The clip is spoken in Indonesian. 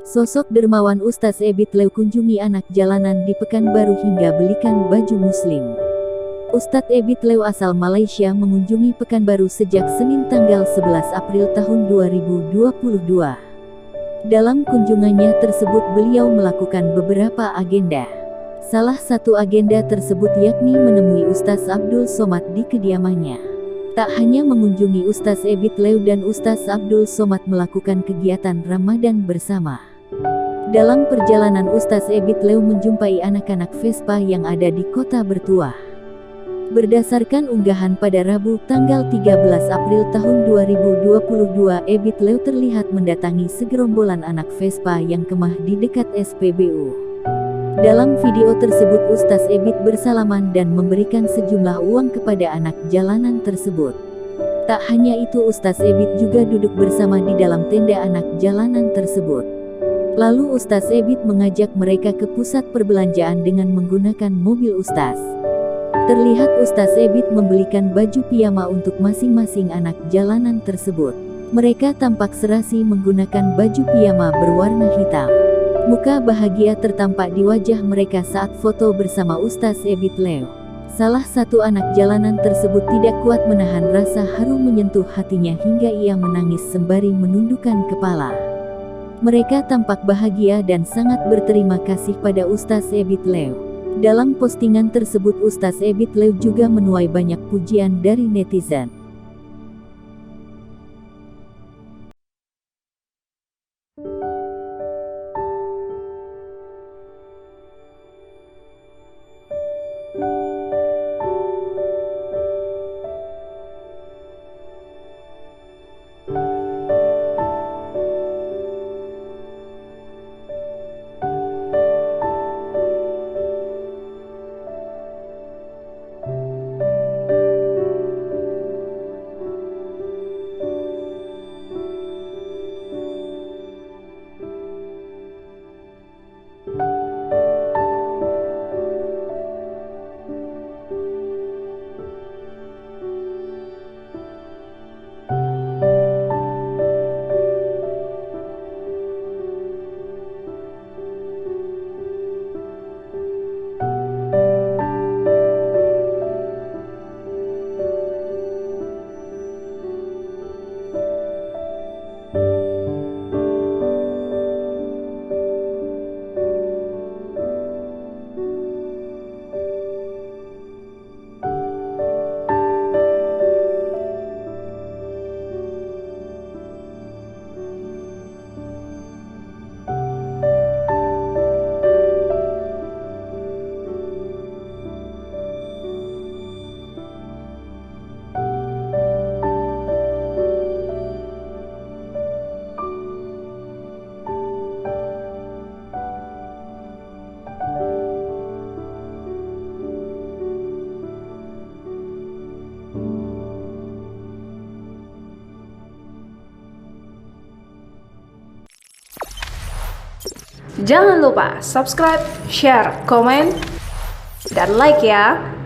Sosok dermawan Ustaz Ebit Lew kunjungi anak jalanan di Pekanbaru hingga belikan baju muslim. Ustadz Ebit Lew asal Malaysia mengunjungi Pekanbaru sejak Senin tanggal 11 April tahun 2022. Dalam kunjungannya tersebut beliau melakukan beberapa agenda. Salah satu agenda tersebut yakni menemui Ustaz Abdul Somad di kediamannya. Tak hanya mengunjungi Ustaz Ebit Lew dan Ustaz Abdul Somad melakukan kegiatan Ramadan bersama. Dalam perjalanan Ustaz Ebit Lew menjumpai anak-anak Vespa yang ada di Kota Bertuah. Berdasarkan unggahan pada Rabu tanggal 13 April tahun 2022, Ebit Lew terlihat mendatangi segerombolan anak Vespa yang kemah di dekat SPBU. Dalam video tersebut Ustaz Ebit bersalaman dan memberikan sejumlah uang kepada anak jalanan tersebut. Tak hanya itu, Ustaz Ebit juga duduk bersama di dalam tenda anak jalanan tersebut. Lalu Ustaz Ebit mengajak mereka ke pusat perbelanjaan dengan menggunakan mobil Ustaz. Terlihat Ustaz Ebit membelikan baju piyama untuk masing-masing anak jalanan tersebut. Mereka tampak serasi menggunakan baju piyama berwarna hitam. Muka bahagia tertampak di wajah mereka saat foto bersama Ustaz Ebit Lew. Salah satu anak jalanan tersebut tidak kuat menahan rasa haru menyentuh hatinya hingga ia menangis sembari menundukkan kepala. Mereka tampak bahagia dan sangat berterima kasih pada Ustaz Ebit Lew. Dalam postingan tersebut Ustaz Ebit Lew juga menuai banyak pujian dari netizen. Jangan lupa subscribe, share, komen, dan like ya.